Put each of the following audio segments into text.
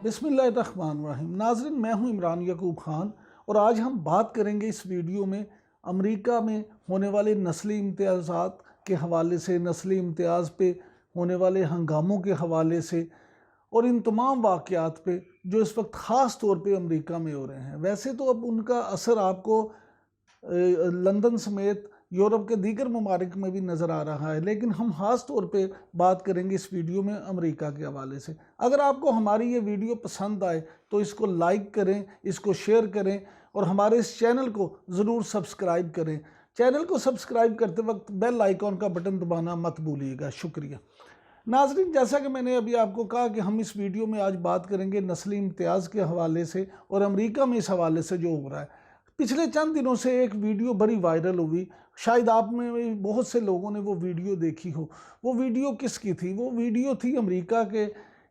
बिस्मिल्लाहिर्रहमानिर्रहीम। नाज़रीन, मैं हूं इमरान याकूब ख़ान और आज हम बात करेंगे इस वीडियो में अमेरिका में होने वाले नस्ली इम्तियाज़ात के हवाले से, नस्ली इम्तियाज़ पे होने वाले हंगामों के हवाले से और इन तमाम वाक़यात पे जो इस वक्त ख़ास तौर पे अमेरिका में हो रहे हैं। वैसे तो अब उनका असर आपको लंदन समेत यूरोप के दीगर ममालिक में भी नज़र आ रहा है, लेकिन हम ख़ास तौर पे बात करेंगे इस वीडियो में अमेरिका के हवाले से। अगर आपको हमारी ये वीडियो पसंद आए तो इसको लाइक करें, इसको शेयर करें और हमारे इस चैनल को ज़रूर सब्सक्राइब करें। चैनल को सब्सक्राइब करते वक्त बेल आइकॉन का बटन दबाना मत भूलिएगा। शुक्रिया। नाज़रीन, जैसा कि मैंने अभी आपको कहा कि हम इस वीडियो में आज बात करेंगे नस्ली इम्तियाज़ के हवाले से और अमेरिका में इस हवाले से जो हो रहा है। पिछले चंद दिनों से एक वीडियो बड़ी वायरल हुई, शायद आप में भी बहुत से लोगों ने वो वीडियो देखी हो। वो वीडियो किसकी थी? वो वीडियो थी अमेरिका के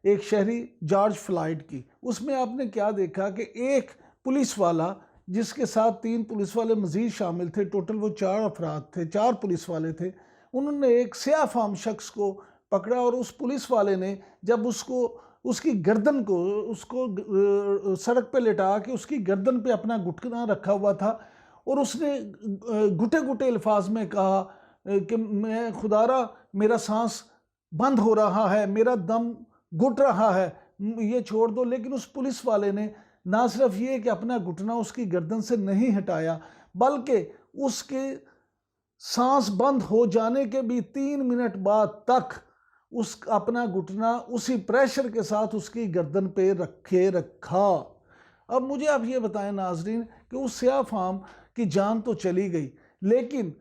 एक शहरी जॉर्ज फ्लॉयड की। उसमें आपने क्या देखा कि एक पुलिस वाला, जिसके साथ 3 पुलिस वाले मज़ीद शामिल थे, टोटल वो 4 अफराद थे, 4 पुलिस वाले थे। उन्होंने एक स्याह फाम शख्स को पकड़ा और उस पुलिस वाले ने जब उसकी गर्दन को सड़क पे लिटा के उसकी गर्दन पे अपना घुटना रखा हुआ था और उसने घुटे घुटे अल्फाज में कहा कि मैं खुदारा, मेरा सांस बंद हो रहा है, मेरा दम घुट रहा है, ये छोड़ दो। लेकिन उस पुलिस वाले ने ना सिर्फ ये कि अपना घुटना उसकी गर्दन से नहीं हटाया, बल्कि उसके सांस बंद हो जाने के भी 3 मिनट बाद तक उस अपना घुटना उसी प्रेशर के साथ उसकी गर्दन पे रखा। अब मुझे आप ये बताएं नाजरीन कि उस स्याह फाम की जान तो चली गई, लेकिन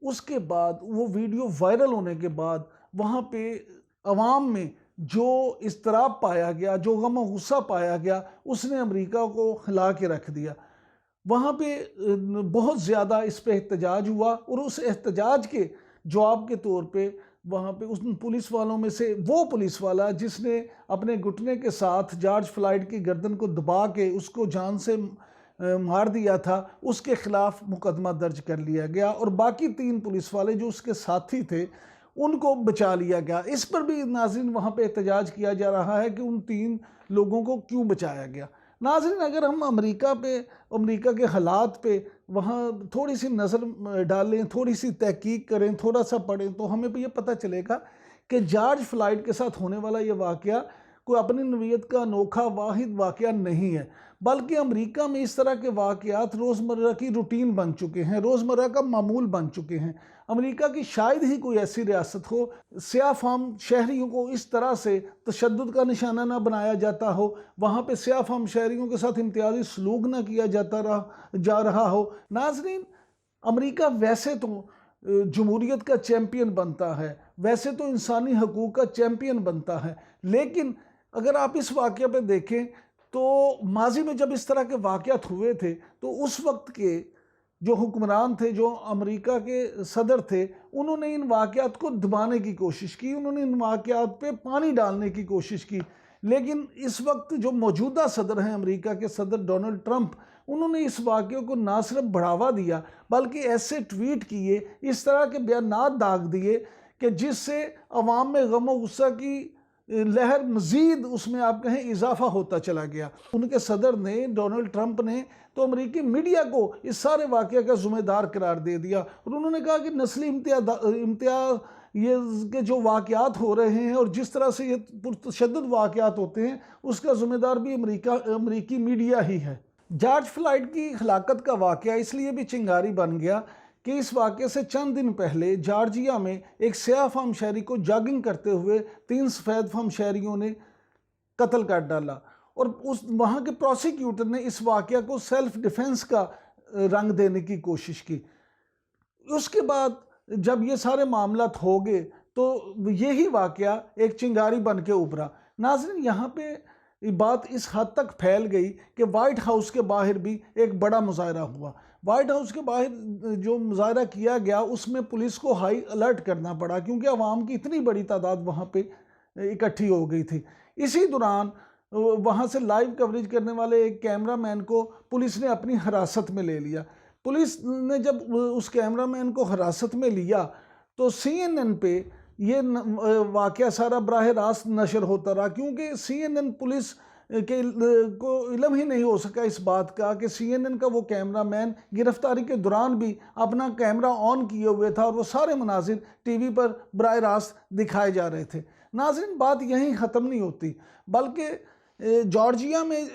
उसके बाद वो वीडियो वायरल होने के बाद वहाँ पे अवाम में जो इस्तराब पाया गया, जो गम और गुस्सा पाया गया, उसने अमेरिका को हिला के रख दिया। वहाँ पे बहुत ज़्यादा इस पे एहतजाज हुआ और उस एहतजाज के जवाब के तौर पे वहाँ पे उस पुलिस वालों में से वो पुलिस वाला जिसने अपने घुटने के साथ जॉर्ज फ्लॉयड की गर्दन को दबा के उसको जान से मार दिया था, उसके खिलाफ मुकदमा दर्ज कर लिया गया और बाकी 3 पुलिस वाले जो उसके साथी थे उनको बचा लिया गया। इस पर भी नाज़रीन वहाँ पे एहतजाज किया जा रहा है कि उन 3 लोगों को क्यों बचाया गया। नाज़रीन, अगर हम अमेरिका के हालात पे वहाँ थोड़ी सी नज़र डालें, थोड़ी सी तहकीक करें, थोड़ा सा पढ़ें, तो हमें भी ये पता चलेगा कि जॉर्ज फ्लॉयड के साथ होने वाला ये वाक़या कोई अपनी नवीयत का अनोखा वाहिद वाक़या नहीं है, बल्कि अमेरिका में इस तरह के वाक़यात रोज़मर्रा की रूटीन बन चुके हैं, रोज़मर्रा का मामूल बन चुके हैं। अमेरिका की शायद ही कोई ऐसी रियासत हो स्याह फाम शहरियों को इस तरह से तशद्दुद का निशाना ना बनाया जाता हो, वहाँ पे स्याह फाम शहरियों के साथ इम्तियाजी सलूक ना किया जा रहा हो। नाजरीन, अमेरिका वैसे तो जमहूरियत का चैम्पियन बनता है, वैसे तो इंसानी हकूक़ का चैम्पियन बनता है, लेकिन अगर आप इस वाक़या पे देखें तो माजी में जब इस तरह के वाक़यात हुए थे तो उस वक्त के जो हुक्मरान थे, जो अमेरिका के सदर थे, उन्होंने इन वाक़यात को दबाने की कोशिश की, उन्होंने इन वाक़यात पे पानी डालने की कोशिश की। लेकिन इस वक्त जो मौजूदा सदर हैं अमेरिका के, सदर डोनाल्ड ट्रंप, उन्होंने इस वाक़े को ना सिर्फ बढ़ावा दिया बल्कि ऐसे ट्वीट किए, इस तरह के बयानात दाग दिए कि जिससे अवाम में गम और गुस्सा की लहर मज़ीद उसमें आप कहें इजाफा होता चला गया। उनके सदर ने, डोनाल्ड ट्रंप ने, तो अमेरिकी मीडिया को इस सारे वाक़े का ज़िम्मेदार करार दे दिया और उन्होंने कहा कि नस्ली इम्तियाज़ ये के जो वाक़यात हो रहे हैं और जिस तरह से ये पुरतशद्दुद वाक़यात होते हैं उसका ज़िम्मेदार भी अमेरिकी मीडिया ही है। जॉर्ज फ्लॉयड की हलाकत का वाक़या इसलिए भी चिंगारी बन गया कि इस वाक़े से चंद दिन पहले जॉर्जिया में एक स्याह फाम शहरी को जॉगिंग करते हुए 3 सफ़ेद फाम शहरियों ने कत्ल कर डाला और वहाँ के प्रोसिक्यूटर ने इस वाक़या को सेल्फ डिफेंस का रंग देने की कोशिश की। उसके बाद जब ये सारे मामलात हो गए तो यही वाक़या एक चिंगारी बन के उभरा। नाज़रीन, यहाँ पे बात इस हद तक फैल गई कि वाइट हाउस के बाहर भी एक बड़ा मुजाहरा हुआ। वाइट हाउस के बाहर जो मुजाहरा किया गया उसमें पुलिस को हाई अलर्ट करना पड़ा क्योंकि अवाम की इतनी बड़ी तादाद वहाँ पे इकट्ठी हो गई थी। इसी दौरान वहाँ से लाइव कवरेज करने वाले एक कैमरामैन को पुलिस ने अपनी हिरासत में ले लिया। पुलिस ने जब उस कैमरामैन को हिरासत में लिया तो CNN पे ये वाक़या सारा बराह रास्त नशर होता रहा क्योंकि CNN पुलिस के को इल्म ही नहीं हो सका इस बात का कि CNN का वो कैमरामैन गिरफ्तारी के दौरान भी अपना कैमरा ऑन किए हुए था और वो सारे मनाजिर टीवी पर बराह रास्त दिखाए जा रहे थे। नाज़रीन, बात यहीं ख़त्म नहीं होती, बल्कि जॉर्जिया में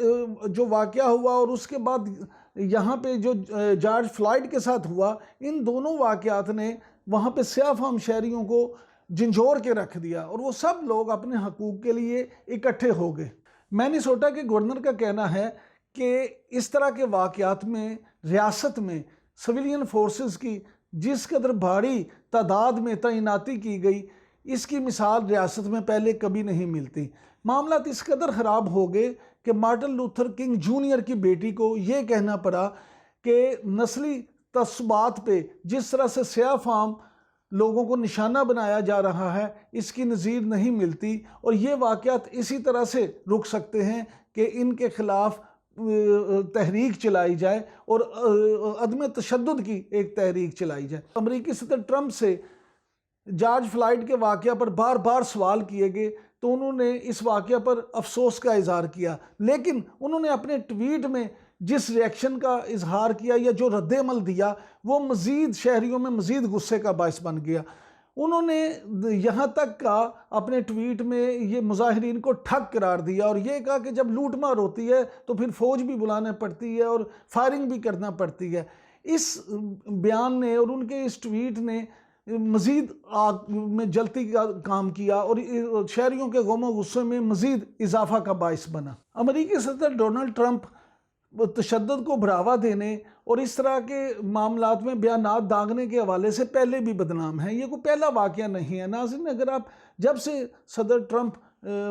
जो वाक़या हुआ और उसके बाद यहाँ पे जो जॉर्ज फ्लॉयड के साथ हुआ, इन दोनों वाक़यात ने वहाँ पे स्याह फाम शहरियों को झंझोर के रख दिया और वो सब लोग अपने हकूक़ के लिए इकट्ठे हो गए। मिनेसोटा के गवर्नर का कहना है कि इस तरह के वाक़यात में रियासत में सिविलियन फोर्सेस की जिस कदर भारी तादाद में तैनाती की गई, इसकी मिसाल रियासत में पहले कभी नहीं मिलती। मामला इस कदर ख़राब हो गए कि मार्टिन लूथर किंग जूनियर की बेटी को ये कहना पड़ा कि नस्ली तस्सुबात पे जिस तरह से स्याह फाम लोगों को निशाना बनाया जा रहा है, इसकी नज़ीर नहीं मिलती और ये वाक़यात इसी तरह से रुक सकते हैं कि इनके ख़िलाफ़ तहरीक चलाई जाए और अदम तशद्दुद की एक तहरीक चलाई जाए। अमरीकी सदर ट्रंप से जॉर्ज फ्लॉयड के वाक़या पर बार बार सवाल किए गए तो उन्होंने इस वाक़या पर अफसोस का इज़हार किया, लेकिन उन्होंने अपने ट्वीट में जिस रिएक्शन का इजहार किया या जो रद्द-ए-अमल दिया, वो मज़ीद शहरियों में मज़ीद गुस्से का बायस बन गया। उन्होंने यहाँ तक कहा अपने ट्वीट में ये मुजाहिरीन को ठग करार दिया और ये कहा कि जब लूटमार होती है तो फिर फ़ौज भी बुलाना पड़ती है और फायरिंग भी करना पड़ती है। इस बयान ने और उनके इस ट्वीट ने मज़ीद आग में जलती का काम किया और शहरियों के गम गुस्से में मज़ीद इजाफा का बायस बना। अमरीकी सदर डोनाल्ड ट्रंप तशद्दुद को बढ़ावा देने और इस तरह के मामलात में बयानात दागने के हवाले से पहले भी बदनाम हैं। ये कोई पहला वाक़या नहीं है। नाज़रीन, अगर आप जब से सदर ट्रंप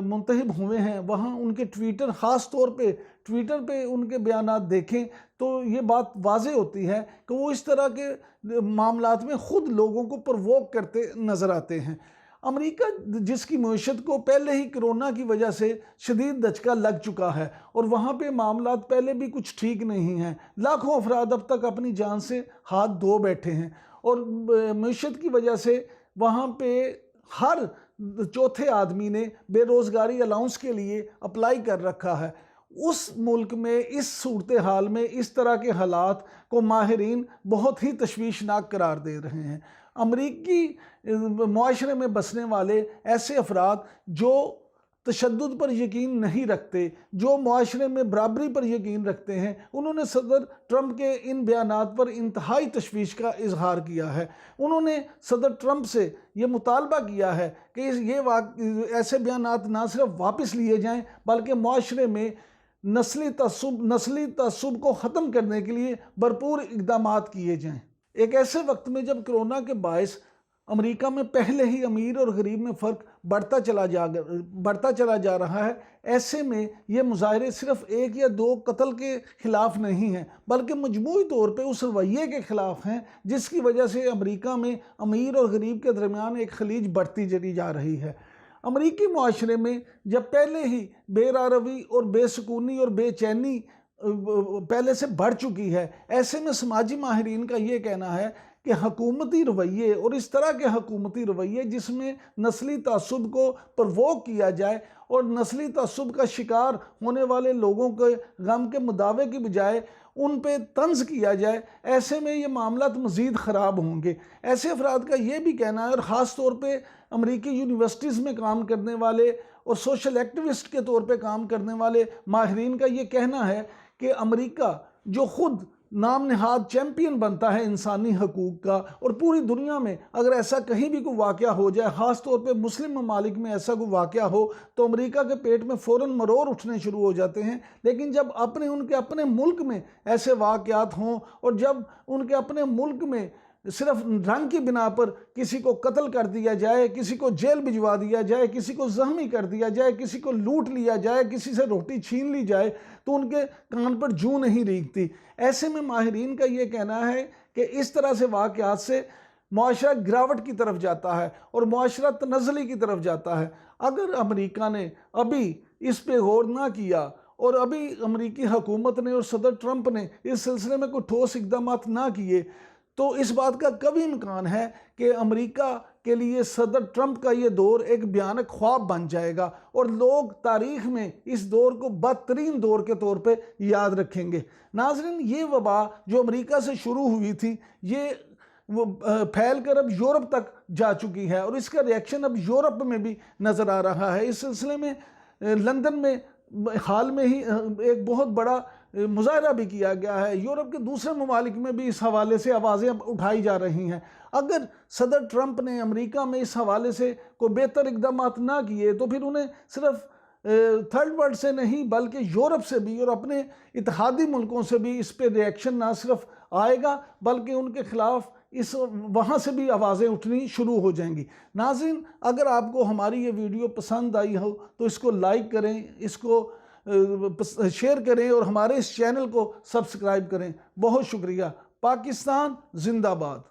मुंतखब हुए हैं वहाँ उनके ट्विटर, ख़ास तौर पे ट्विटर पे उनके बयानात देखें तो ये बात वाज़े होती है कि वो इस तरह के मामलात में ख़ुद लोगों को प्रवोक करते नज़र आते हैं। अमेरिका जिसकी मईशत को पहले ही कोरोना की वजह से शदीद दचका लग चुका है और वहाँ पे मामलात पहले भी कुछ ठीक नहीं हैं, लाखों अफराद अब तक अपनी जान से हाथ धो बैठे हैं और मईशत की वजह से वहाँ पे हर चौथे आदमी ने बेरोज़गारी अलाउंस के लिए अप्लाई कर रखा है। उस मुल्क में इस सूरत हाल में इस तरह के हालात को माहिरीन बहुत ही तशवीशनाक करार दे रहे हैं। अमरीकी मुआशरे में बसने वाले ऐसे अफराद जो तशद्दुद पर यकीन नहीं रखते, जो मुआशरे में बराबरी पर यकीन रखते हैं, उन्होंने सदर ट्रंप के इन बयानात पर इंतहाई तशवीश का इजहार किया है। उन्होंने सदर ट्रंप से ये मुतालबा किया है कि ये ऐसे बयानात ना सिर्फ वापस लिए जाएं बल्कि मुआशरे में नस्ली तअस्सुब को ख़त्म करने के लिए भरपूर इक़दाम किए जाएं। एक ऐसे वक्त में जब कोरोना के बायस अमेरिका में पहले ही अमीर और गरीब में फ़र्क बढ़ता चला जा रहा है, ऐसे में ये मुजाहरे सिर्फ एक या दो कत्ल के ख़िलाफ़ नहीं हैं बल्कि मजमूई तौर पे उस रवैये के ख़िलाफ़ हैं जिसकी वजह से अमेरिका में अमीर और गरीब के दरमियान एक खलीज बढ़ती चली जा रही है। अमरीकी मुआशरे में जब पहले ही बेरारवी और बेसुकूनी और बेचैनी पहले से बढ़ चुकी है, ऐसे में समाजी माहिरीन का ये कहना है कि हुकूमती रवैये और इस तरह के हुकूमती रवैये जिसमें नस्ली तअस्सुब को प्रवोक किया जाए और नस्ली तअस्सुब का शिकार होने वाले लोगों के गम के मुदावे की बजाय उन पे तंज किया जाए, ऐसे में ये मामला मज़ीद ख़राब होंगे। ऐसे अफराद का ये भी कहना है और ख़ास तौर पे अमरीकी यूनिवर्सिटीज़ में काम करने वाले और सोशल एक्टिविस्ट के तौर पे काम करने वाले माहिरीन का ये कहना है कि अमेरिका जो ख़ुद नाम नहाद चैम्पियन बनता है इंसानी हकूक़ का और पूरी दुनिया में अगर ऐसा कहीं भी कोई वाक़या हो जाए, ख़ास तौर पे मुस्लिम ममालिक में ऐसा कोई वाक़या हो तो अमेरिका के पेट में फ़ौरन मरोड़ उठने शुरू हो जाते हैं। लेकिन जब उनके अपने मुल्क में ऐसे वाक़यात हों और जब उनके अपने मुल्क में सिर्फ रंग की बिना पर किसी को कत्ल कर दिया जाए, किसी को जेल भिजवा दिया जाए, किसी को ज़ख्मी कर दिया जाए, किसी को लूट लिया जाए, किसी से रोटी छीन ली जाए तो उनके कान पर जूं नहीं रींगती। ऐसे में माहिरीन का ये कहना है कि इस तरह से वाक़यात से मुआशरा गिरावट की तरफ जाता है और मुआशरा तनज़्ज़ुली की तरफ जाता है। अगर अमेरिका ने अभी इस पे गौर ना किया और अभी अमेरिकी हुकूमत ने और सदर ट्रंप ने इस सिलसिले में कोई ठोस इक़दाम ना किए तो इस बात का कभी इम्कान है कि अमेरिका के लिए सदर ट्रंप का ये दौर एक भयानक ख्वाब बन जाएगा और लोग तारीख में इस दौर को बदतरीन दौर के तौर पे याद रखेंगे। नाज़रीन, ये वबा जो अमेरिका से शुरू हुई थी ये वो फैल कर अब यूरोप तक जा चुकी है और इसका रिएक्शन अब यूरोप में भी नज़र आ रहा है। इस सिलसिले में लंदन में हाल में ही एक बहुत बड़ा मुजाहरा भी किया गया है। यूरोप के दूसरे ममालिक में भी इस हवाले से आवाज़ें उठाई जा रही हैं। अगर सदर ट्रंप ने अमेरिका में इस हवाले से कोई बेहतर इकदाम ना किए तो फिर उन्हें सिर्फ थर्ड वर्ल्ड से नहीं बल्कि यूरोप से भी और अपने इत्तेहादी मुल्कों से भी इस पर रिएक्शन ना सिर्फ आएगा बल्कि उनके खिलाफ इस वहाँ से भी आवाज़ें उठनी शुरू हो जाएंगी। नाज़रीन, अगर आपको हमारी ये वीडियो पसंद आई हो तो इसको लाइक करें, इसको शेयर करें और हमारे इस चैनल को सब्सक्राइब करें। बहुत शुक्रिया। पाकिस्तान जिंदाबाद।